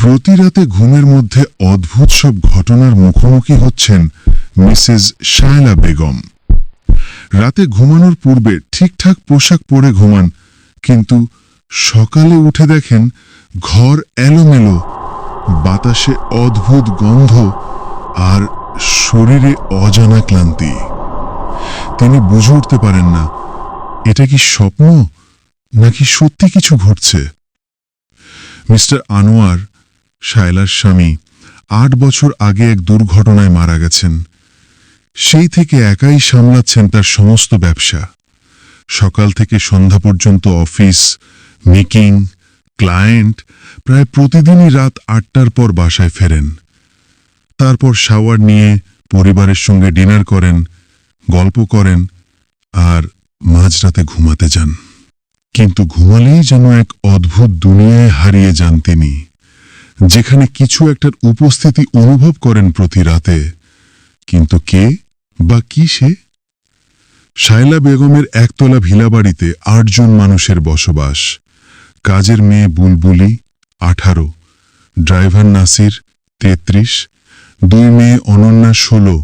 প্রতি রাতে ঘুমের মধ্যে অদ্ভুত সব ঘটনার মুখোমুখি হচ্ছেন মিসেস শায়লা বেগম। রাতে ঘুমানোর পূর্বে ঠিকঠাক পোশাক পরে ঘুমান, কিন্তু সকালে উঠে দেখেন ঘর এলোমেলো, বাতাসে অদ্ভুত গন্ধ আর শরীরে অজানা ক্লান্তি। তিনি বুঝে উঠতে পারেন না এটা কি স্বপ্ন নাকি সত্যি কিছু ঘটছে। মিস্টার আনোয়ার, শায়লার স্বামী, ৮ বছর আগে এক দুর্ঘটনায় মারা গেছেন। সেই থেকে একাই সামলাচ্ছেন তার সমস্ত ব্যবসা। সকাল থেকে সন্ধ্যা পর্যন্ত অফিস, মিটিং, ক্লায়েন্ট, প্রায় প্রতিদিনই রাত ৮টার পর বাসায় ফেরেন। তারপর শাওয়ার নিয়ে পরিবারের সঙ্গে ডিনার করেন, গল্প করেন আর মাঝরাতে ঘুমাতে যান। কিন্তু ঘুমালেই যেন এক অদ্ভুত দুনিয়ায় হারিয়ে যান তিনি, যেখানে কিছু একটার উপস্থিতি অনুভব করেন প্রতি রাতে। কিন্তু কে বা কি সে? শায়লা বেগমের একতলা ভিলাবাড়িতে ৮ জন মানুষের বসবাস। কাজের মেয়ে বুলবুলি ১৮, ড্রাইভার নাসির ৩৩, ২ মেয়ে অনন্যা ১৬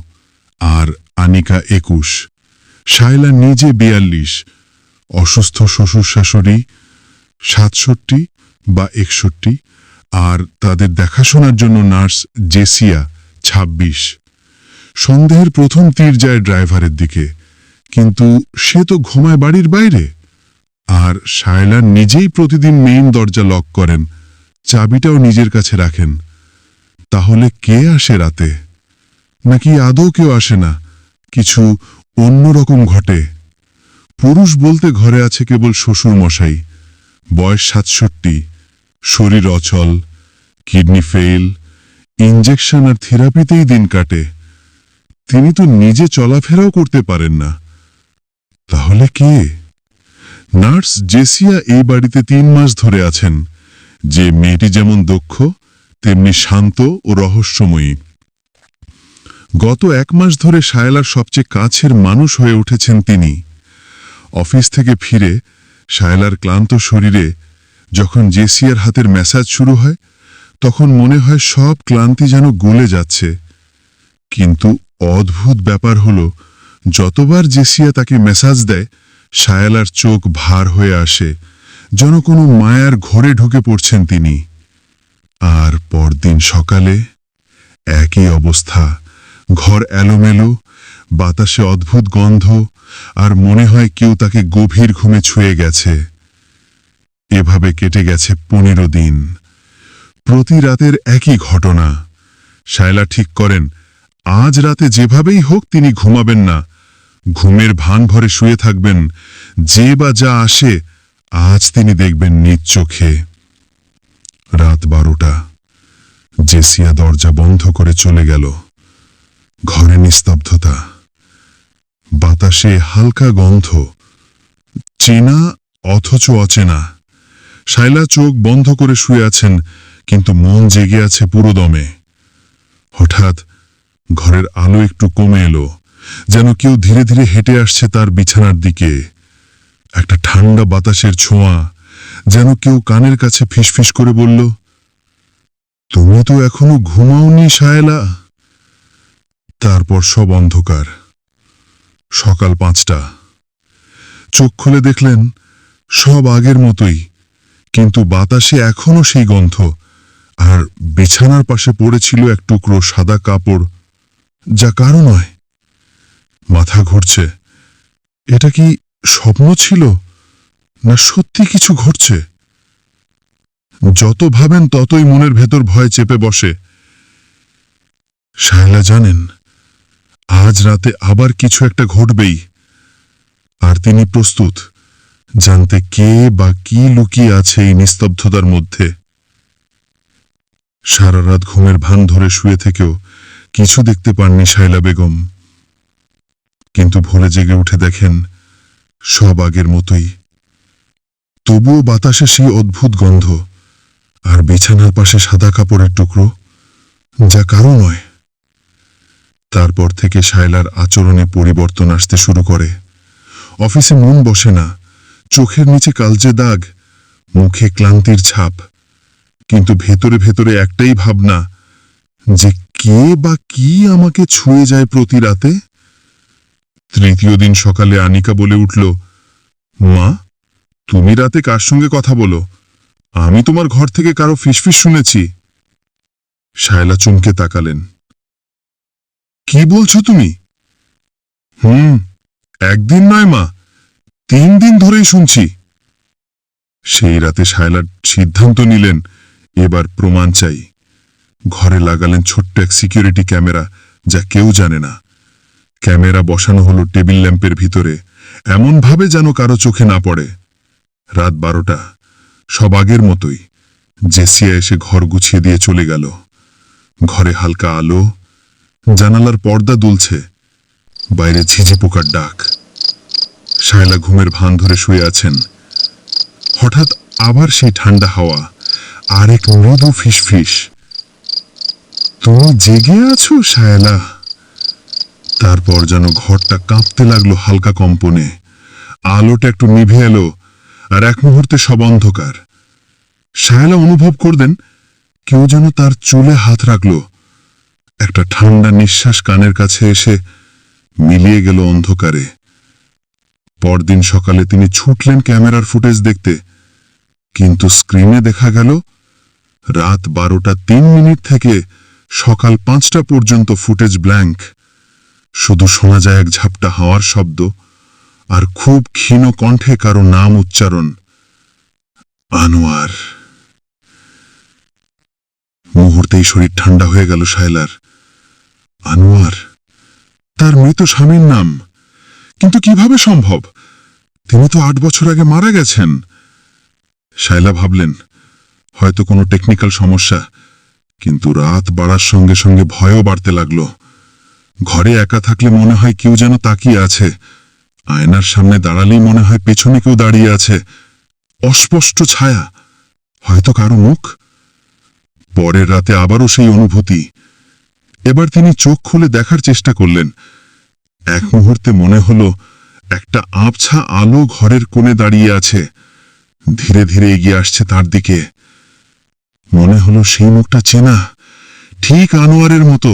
আর আনিকা ২১। শায়লা নিজে ৪২, অসুস্থ শ্বশুর শাশুড়ি ৬৭ বা ৬১, আর তাদের দেখাশোনার জন্য নার্স জেসিয়া ২৬। সন্দেহের প্রথম তীর যায় ড্রাইভারের দিকে, কিন্তু সে তো ঘুমায় বাড়ির বাইরে। আর শায়লা নিজেই প্রতিদিন মেইন দরজা লক করেন, চাবিটাও নিজের কাছে রাখেন। তাহলে কে আসে রাতে? নাকি আদৌ কেউ আসে না, কিছু অন্যরকম ঘটে? পুরুষ বলতে ঘরে আছে কেবল শ্বশুর মশাই, বয়স ৬৭, শরীর অচল, কিডনি ফেইল, ইনজেকশন আর থেরাপিতেই দিন কাটে। তিনি তো নিজে চলাফেরাও করতে পারেন না। তাহলে কে? নার্স জেসিয়া এই বাড়িতে ৩ মাস ধরে আছেন। যে মেয়েটি যেমন দক্ষ, তেমনি শান্ত ও রহস্যময়ী। গত ১ মাস ধরে শায়লার সবচেয়ে কাছের মানুষ হয়ে উঠেছেন তিনি। অফিস থেকে ফিরে শায়লার ক্লান্ত শরীরে যখন জেসিয়ার হাতের ম্যাসাজ শুরু হয়, তখন মনে হয় সব ক্লান্তি যেন গলে যাচ্ছে। কিন্তু অদ্ভুত ব্যাপার হলো, যতবার জেসিয়া তাকে ম্যাসাজ দেয়, শায়লার চোখ ভার হয়ে আসে, যেন কোনো মায়ার ঘোরে ঢুকে পড়ছেন তিনি। আর পরদিন সকালে একই অবস্থা, ঘর এলোমেলো, বাতাসে অদ্ভুত গন্ধ, আর মনে হয় কেউ তাকে গভীর ঘুমে ছুঁয়ে গেছে। এভাবে কেটে গেছে ১৫ দিন। প্রতি রাতের একই ঘটনা। শায়লা ঠিক করেন আজ রাতে যেভাবেই হোক তিনি ঘুমাবেন না, ঘুমের ভান ভরে শুয়ে থাকবেন। যে বা যা আসে আজ তিনি দেখবেন নিজ চোখে। রাত ১২টা, জেসিয়া দরজা বন্ধ করে চলে গেল। ঘরে নিস্তব্ধতা, বাতাসে হালকা গন্ধ, চেনা অথচ অচেনা। শায়লা চোখ বন্ধ করে শুয়ে আছেন, কিন্তু মন জেগে আছে পুরোদমে। হঠাৎ ঘরের আলো একটু কমে এলো, যেন কেউ ধীরে ধীরে হেঁটে আসছে তার বিছানার দিকে। একটা ঠান্ডা বাতাসের ছোঁয়া, যেন কেউ কানের কাছে ফিসফিস করে বলল, তুমি তো এখনো ঘুমাওনি শায়লা। তারপর সব অন্ধকার। সকাল ৫টা, চোখ খুলে দেখলেন সব আগের মতোই, কিন্তু বাতাসে এখনো সেই গন্ধ। আর বিছানার পাশে পড়েছিল এক টুকরো সাদা কাপড়, যা কারো নয়। মাথা ঘুরছে, এটা কি স্বপ্ন ছিল না সত্যি কিছু ঘটছে? যত ভাবেন ততই মনের ভেতর ভয় চেপে বসে। শায়লা জানেন আজ রাতে আবার কিছু একটা ঘটবেই, আর তিনি প্রস্তুত জানতে কে বা কি লুকিয়ে আছে এই নিস্তব্ধতার মধ্যে। সারা রাত ঘুমের ভান ধরে শুয়ে থেকেও কিছু দেখতে পাননি শায়লা বেগম। কিন্তু ভোরে জেগে উঠে দেখেন সব আগের মতোই। তবুও বাতাসে সেই অদ্ভুত গন্ধ, আর বিছানার পাশে সাদা কাপড়ের টুকরো, যা কারো নয়। তারপর থেকে শায়লার আচরণে পরিবর্তন আসতে শুরু করে। অফিসে মন বসে না, চোখের নিচে কালচে দাগ, মুখে ক্লান্তির ছাপ। কিন্তু ভেতরে ভেতরে একটাই ভাবনা, যে কে বা কি আমাকে ছুঁয়ে যায় প্রতি রাতে। তৃতীয় দিন সকালে আনিকা বলে উঠল, মা, তুমি রাতে কার সঙ্গে কথা বলো? আমি তোমার ঘর থেকে কারো ফিসফিস শুনেছি। শায়লা চমকে তাকালেন। কি বলছো তুমি? একদিন নয় মা, 3 দিন ধরেই শুনছি। সেই রাতে শায়লা সিদ্ধান্ত নিলেন, এবার প্রমাণ চাই। ঘরে লাগালেন ছোট্ট এক সিকিউরিটি ক্যামেরা, যা কেউ জানে না। ক্যামেরা বসানো হলো টেবিল ল্যাম্পের ভিতরে, এমনভাবে যেন কারো চোখে না পড়ে। রাত 12টা, সব আগের মতোই। জেসিয়া এসে ঘর গুছিয়ে দিয়ে চলে গেল। ঘরে হালকা আলো, জানালার পর্দা দুলছে, বাইরে ঝিঝি পোকার ডাক। শায়লা ঘুমের ভান ধরে শুয়ে আছেন। হঠাৎ আবার সেই ঠান্ডা হাওয়া, আর এক মৃদু ফিসফিস। তুমি জেগে আছো শায়লা? তারপর যেন ঘরটা কাঁপতে লাগলো হালকা কম্পনে। আলোটা একটু নিভে এলো, আর এক মুহূর্তে সব অন্ধকার। শায়লা অনুভব করলেন কেউ যেন তার চুলে হাত রাখল। একটা ঠান্ডা নিঃশ্বাস কানের কাছে এসে মিলিয়ে গেল অন্ধকারে। পরদিন সকালে তিনি ছুটলেন ক্যামেরার ফুটেজ দেখতে, কিন্তু স্ক্রিনে দেখা গেল রাত 12টা 3 মিনিট থেকে সকাল 5টা পর্যন্ত ফুটেজ ব্ল্যাঙ্ক। শুধু শোনা যায় এক ঝাপটা হাওয়ার শব্দ, আর খুব ক্ষীণ কণ্ঠে কারো নাম উচ্চারণ, আনোয়ার। মুহূর্তেই শরীর ঠান্ডা হয়ে গেল শায়লার। আনোয়ার, তার মৃত স্বামীর নাম। কিন্তু কিভাবে সম্ভব? তিনি তো 8 বছর আগে মারা গেছেন। শায়লা ভাবলেন হয়তো কোনো টেকনিক্যাল সমস্যা, কিন্তু রাত বাড়ার সঙ্গে সঙ্গে ভয়ও বাড়তে লাগলো। ঘরে একা থাকলে মনে হয় কেউ যেন তাকিয়ে আছে, আয়নার সামনে দাঁড়ালেই মনে হয় পেছনে কেউ দাঁড়িয়ে আছে। অস্পষ্ট ছায়া, হয়তো কারো মুখ। পরের রাতে আবারও সেই অনুভূতি। এবার তিনি চোখ খুলে দেখার চেষ্টা করলেন। এক মুহূর্তে মনে হলো একটা আবছা আলো ঘরের কোণে দাঁড়িয়ে আছে, ধীরে ধীরে এগিয়ে আসছে তার দিকে। মনে হলো সেই মুখটা চেনা, ঠিক আনোয়ারের মতো।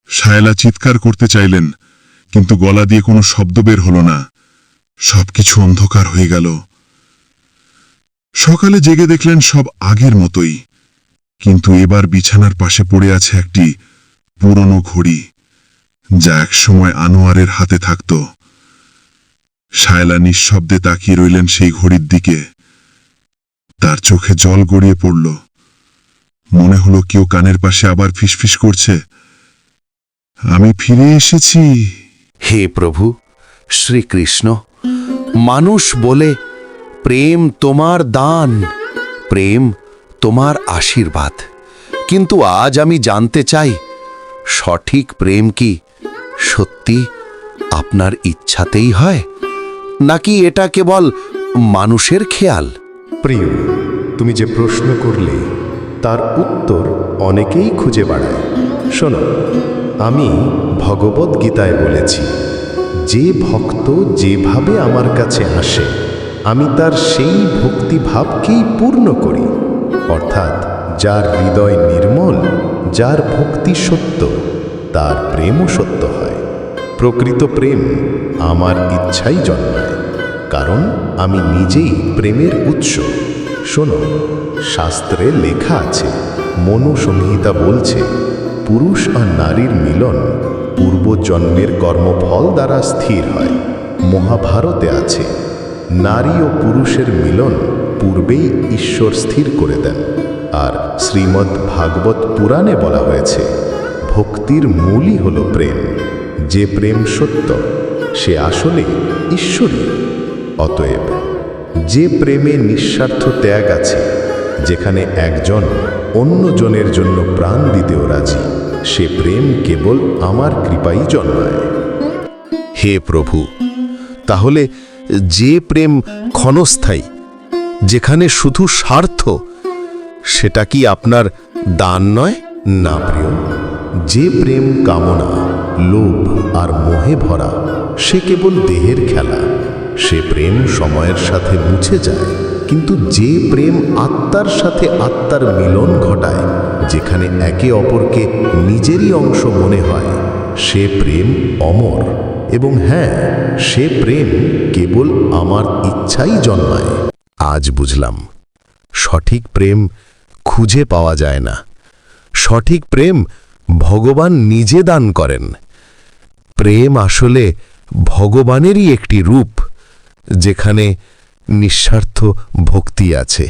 শায়লা চিৎকার করতে চাইলেন, কিন্তু গলা দিয়ে কোনো শব্দ বের হলো না। সবকিছু অন্ধকার হয়ে গেল। সকালে জেগে দেখলেন সব আগের মতোই, কিন্তু এবার বিছানার পাশে পড়ে আছে একটি পুরনো ঘড়ি, যা একসময় আনোয়ারের হাতে থাকত। শায়লা নিঃশব্দে তাকিয়ে রইলেন সেই ঘড়ির দিকে। তার চোখে জল গড়িয়ে পড়ল। মনে হলো কেউ কানের পাশে আবার ফিসফিস করছে, আমি ফিরে এসেছি। হে প্রভু শ্রীকৃষ্ণ, মানুষ বলে প্রেম তোমার দান, প্রেম তোমার আশীর্বাদ। কিন্তু আজ আমি জানতে চাই, সঠিক প্রেম কি সত্যি আপনার ইচ্ছাতেই হয়, নাকি এটা কেবল মানুষের খেয়াল? প্রিয়, তুমি যে প্রশ্ন করলে তার উত্তর অনেকেই খুঁজে বেড়ায়। শোনো, আমি ভগবদ্গীতায় বলেছি, যে ভক্ত যেভাবে আমার কাছে আসে আমি তার সেই ভক্তিভাবকেই পূর্ণ করি। অর্থাৎ যার হৃদয় নির্মল, যার ভক্তি সত্য, তার প্রেমও সত্য হয়। প্রকৃত প্রেম আমার ইচ্ছাই জন্মায়, কারণ আমি নিজেই প্রেমের উৎস। শোনো, শাস্ত্রে লেখা আছে, মনুসংহিতা বলছে, পুরুষ আর নারীর মিলন পূর্বজন্মের কর্মফল দ্বারা স্থির হয়। মহাভারতে আছে, নারী ও পুরুষের মিলন পূর্বেই ঈশ্বর স্থির করে দেন। আর শ্রীমদ্ ভাগবত পুরাণে বলা হয়েছে, ভক্তির মূলই হল প্রেম। যে প্রেম সত্য, সে আসলে ঈশ্বরী। অতএব যে প্রেমে নিঃস্বার্থ ত্যাগ আছে, যেখানে একজন অন্যজনের জন্য প্রাণ দিতেও রাজি, সে প্রেম কেবল আমার কৃপাই জন্মায়। হে প্রভু, তাহলে যে প্রেম ক্ষণস্থায়ী, যেখানে শুধু স্বার্থ, সেটা কি আপনার দান নয়? না প্রিয়, যে প্রেম কামনা, লোভ আর মোহে ভরা, সে কেবল দেহের খেলা। সে প্রেম সময়ের সাথে মুছে যায়, কিন্তু যে প্রেম আত্মার সাথে আত্মার মিলন ঘটায়, যেখানে একে অপরকে নিজেরই অংশ মনে হয়, সে প্রেম অমর। এবং হ্যাঁ, সে প্রেম কেবল আমার ইচ্ছাই জন্মায়। আজ বুঝলাম, সঠিক প্রেম খুঁজে পাওয়া যায় না। সঠিক প্রেম ভগবান নিজে দান করেন। প্রেম আসলে ভগবানেরই একটি রূপ, যেখানে নিঃস্বার্থ ভক্তি আছে।